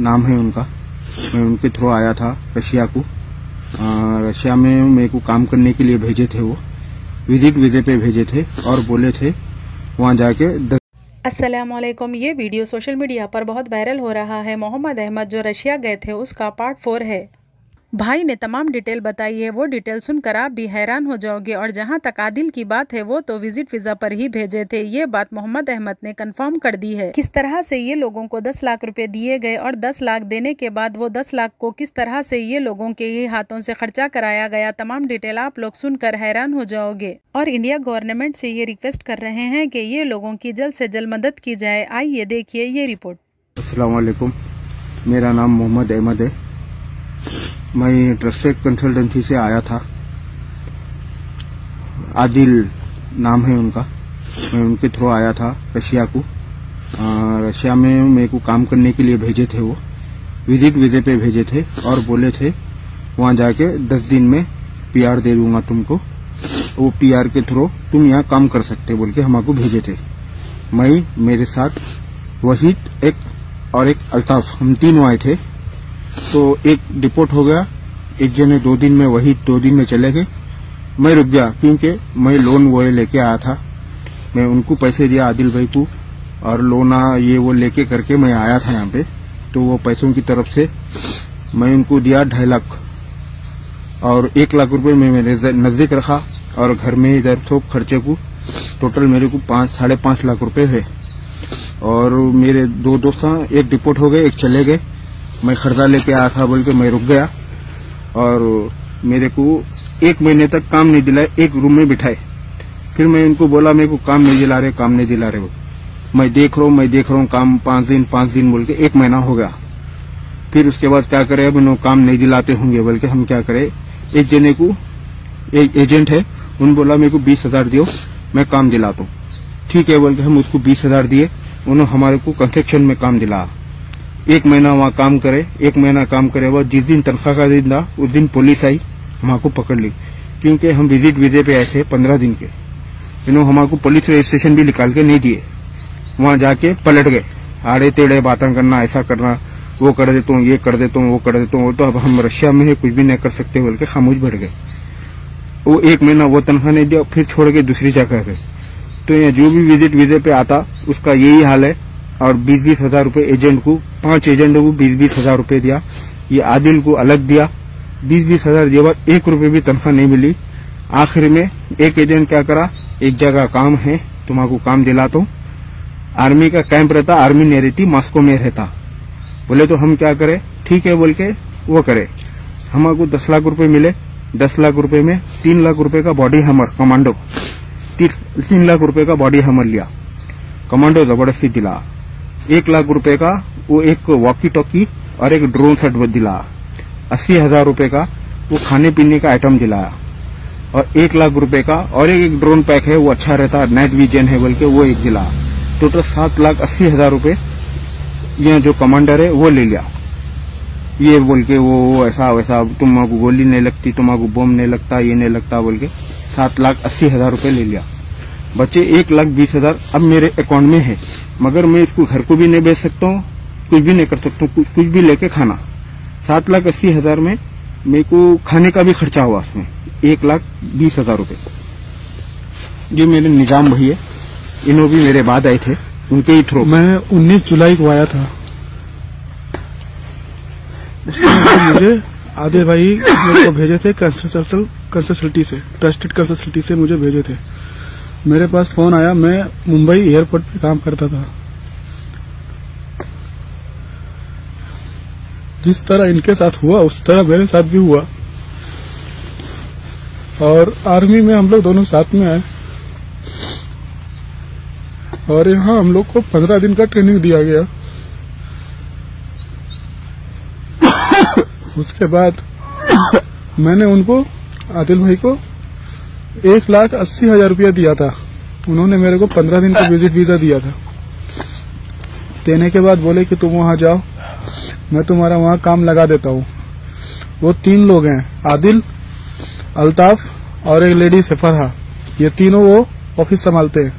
नाम है उनका। मैं उनके थ्रू आया था रशिया को। रशिया में मेरे को काम करने के लिए भेजे थे, वो विजिट वीजे पे भेजे थे और बोले थे वहाँ जाके अस्सलामुअलैकुम। ये वीडियो सोशल मीडिया पर बहुत वायरल हो रहा है। मोहम्मद अहमद जो रशिया गए थे उसका पार्ट 4 है। भाई ने तमाम डिटेल बताई है। वो डिटेल सुनकर आप भी हैरान हो जाओगे। और जहां तक आदिल की बात है, वो तो विजिट वीजा पर ही भेजे थे। ये बात मोहम्मद अहमद ने कंफर्म कर दी है। किस तरह से ये लोगों को 10 लाख रुपए दिए गए और 10 लाख देने के बाद वो 10 लाख को किस तरह से ये लोगों के ही हाथों से खर्चा कराया गया, तमाम डिटेल आप लोग सुनकर हैरान हो जाओगे। और इंडिया गवर्नमेंट से ये रिक्वेस्ट कर रहे हैं कि ये लोगों की जल्द से जल्द मदद की जाए। आइए देखिए ये रिपोर्ट। अस्सलाम वालेकुम, मेरा नाम मोहम्मद अहमद है। मैं ट्रस्टेड कंसल्टेंसी से आया था। आदिल नाम है उनका। मैं उनके थ्रू आया था रशिया को। रशिया में मेरे को काम करने के लिए भेजे थे, वो विजिट वीजे पे भेजे थे और बोले थे वहाँ जाके 10 दिन में पीआर दे दूंगा तुमको। वो पीआर के थ्रू तुम यहाँ काम कर सकते बोल के हमको भेजे थे। मैं, मेरे साथ वहीद और एक अल्ताफ, हम तीनों आए थे। तो एक डिपोर्ट हो गया, एक जने 2 दिन में, वही 2 दिन में चले गए। मैं रुक गया क्योंकि मैं लोन वो लेके आया था। मैं उनको पैसे दिया आदिल भाई को, और लोन ये वो लेके करके मैं आया था यहाँ पे। तो वो पैसों की तरफ से मैं उनको दिया 2.5 लाख और 1 लाख रुपए में मेरे नजदीक रखा। और घर में इधर सब खर्चे को टोटल मेरे को 5-5.5 लाख रुपए है। और मेरे 2 दोस्त एक डिपोर्ट हो गए, एक चले गए। मैं खर्चा लेके आया था बोल के मैं रुक गया और मेरे को 1 महीने तक काम नहीं दिलाए, एक रूम में बिठाए। फिर मैं उनको बोला मेरे को काम नहीं दिला रहे। मैं देख रहा हूँ काम 5 दिन बोल के 1 महीना हो गया। फिर उसके बाद क्या करे, अब उन्होंने काम नहीं दिलाते होंगे बोल के हम क्या करे, एक जने को, एक एजेंट है, उन बोला मेरे को 20,000 दियो, मैं काम दिलाता हूँ। ठीक है बोल के हम उसको 20,000 दिए। उन्होंने हमारे को कंस्ट्रक्शन में काम दिलाया। 1 महीना वहाँ काम करे। 1 महीना काम करे बाद जिस दिन तनख्वाह का दिन था उस दिन पुलिस आई, हमको पकड़ ली क्योंकि हम विजिट वीजे पे आए थे 15 दिन के। इन्होंने हमको पुलिस रजिस्ट्रेशन भी निकाल के नहीं दिए। वहाँ जाके पलट गए, आड़े टेढ़े बातें करना, ऐसा करना, वो कर देता हूँ, ये कर देता हूँ, वो कर देता हूँ। तो अब हम रशिया में है, कुछ भी नहीं कर सकते बोल के खामोश बैठ गए। वो 1 महीना वो तनख्वाह नहीं दिया, फिर छोड़ के दूसरी जगह गए। तो यहाँ जो भी विजिट वीजे पे आता उसका यही हाल है। और 20-20 हजार रुपए एजेंट को, 5 एजेंट को 20-20 हजार रुपए दिया। ये आदिल को अलग दिया 20-20 हजार दिए बाद 1 रुपए भी तनख्वाह नहीं मिली। आखिर में एक एजेंट क्या करा, एक जगह काम है तुम्हारा काम दिलाता हूँ, आर्मी का कैंप रहता, आर्मी नहीं रहती, मॉस्को में रहता। बोले तो हम क्या करे, ठीक है बोल के वो करे। हमको 10 लाख रुपए मिले। 10 लाख रुपए में 3 लाख रुपए का बॉडी हैमर कमांडो, 3 लाख रुपए का बॉडी हैमर लिया, कमांडो जबरदस्ती दिला। 1 लाख रुपए का वो एक वॉकी टॉकी और एक ड्रोन सेट दिला। 80,000 रुपए का वो खाने पीने का आइटम दिलाया। और 1 लाख रुपए का और एक ड्रोन पैक है, वो अच्छा रहता, नाइट विजन है बोल के वो एक दिला। टोटल 7,80,000 रुपए ये जो कमांडर है वो ले लिया। ये बोल के वो ऐसा वैसा, तुमको गोली नहीं लगती, तुमको बम नहीं लगता, ये नहीं लगता बोल के 7,80,000 रुपए ले लिया। बचे 1,20,000 अब मेरे अकाउंट में है, मगर मैं इसको घर को भी नहीं बेच सकता हूँ, कुछ भी नहीं कर सकता हूँ, कुछ भी लेके खाना। 7,80,000 में मेरे को खाने का भी खर्चा हुआ उसमें 1,20,000 रुपए। ये मेरे निजाम भाई है, इन्होंने भी मेरे बाद आए थे, उनके ही थ्रू। मैं 19 जुलाई को आया था। उसमें मुझे आदिल भाई मेरे को भेजे थे कंसल्टेंसी से, ट्रस्टेड कंसल्टेंसी से मुझे भेजे थे। मेरे पास फोन आया, मैं मुंबई एयरपोर्ट पे काम करता था। जिस तरह इनके साथ हुआ उस तरह मेरे साथ भी हुआ। और आर्मी में हम लोग दोनों साथ में आए और यहाँ हम लोग को 15 दिन का ट्रेनिंग दिया गया। उसके बाद मैंने उनको, आदिल भाई को 1,80,000 रुपया दिया था। उन्होंने मेरे को 15 दिन का विजिट वीजा दिया था। देने के बाद बोले कि तुम वहां जाओ, मैं तुम्हारा वहां काम लगा देता हूँ। वो 3 लोग हैं, आदिल, अल्ताफ और एक लेडीज है फरहा। ये तीनों वो ऑफिस संभालते हैं।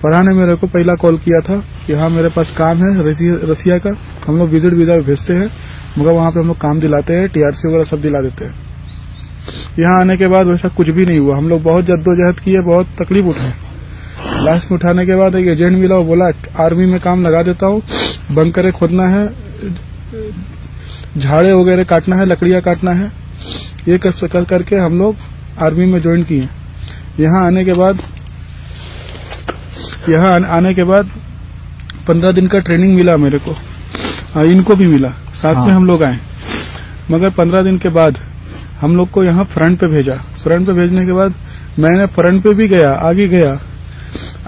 फरहा ने मेरे को पहला कॉल किया था कि हाँ मेरे पास काम है रसिया का, हम लोग विजिट वीजा भेजते हैं, मगर वहाँ पे हम लोग काम दिलाते हैं, TRC वगैरह सब दिला देते हैं। यहाँ आने के बाद वैसा कुछ भी नहीं हुआ। हम लोग बहुत जद्दोजहद किए, बहुत तकलीफ उठाए। लास्ट में उठाने के बाद एक एजेंट मिला, वो बोला आर्मी में काम लगा देता हूँ, बंकरें खोदना है, झाड़े वगैरह काटना है, लकड़ियां काटना है, ये करके हम लोग आर्मी में ज्वाइन किए। यहाँ आने के बाद 15 दिन का ट्रेनिंग मिला मेरे को, इनको भी मिला, साथ में हम लोग आए। मगर 15 दिन के बाद हम लोग को यहाँ फ्रंट पे भेजा। फ्रंट पे भेजने के बाद मैंने फ्रंट पे भी गया, आगे गया।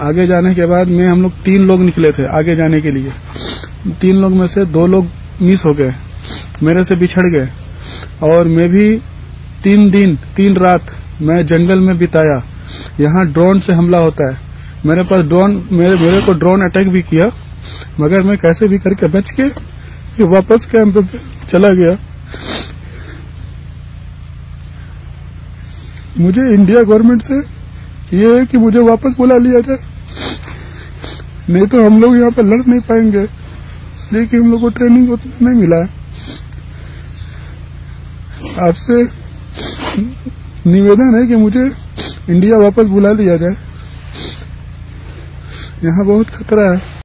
आगे जाने के बाद हम लोग 3 लोग निकले थे आगे जाने के लिए। 3 लोग में से 2 लोग मिस हो गए, मेरे से बिछड़ गए। और मैं भी 3 दिन 3 रात मैं जंगल में बिताया। यहाँ ड्रोन से हमला होता है, मेरे पास ड्रोन, मेरे को ड्रोन अटैक भी किया, मगर मैं कैसे भी करके बच के वापस कैंप पे चला गया। मुझे इंडिया गवर्नमेंट से ये है कि मुझे वापस बुला लिया जाए, नहीं तो हम लोग यहाँ पर लड़ नहीं पाएंगे, इसलिए कि हम लोग को ट्रेनिंग उतना नहीं मिला है। आपसे निवेदन है कि मुझे इंडिया वापस बुला लिया जाए, यहाँ बहुत खतरा है।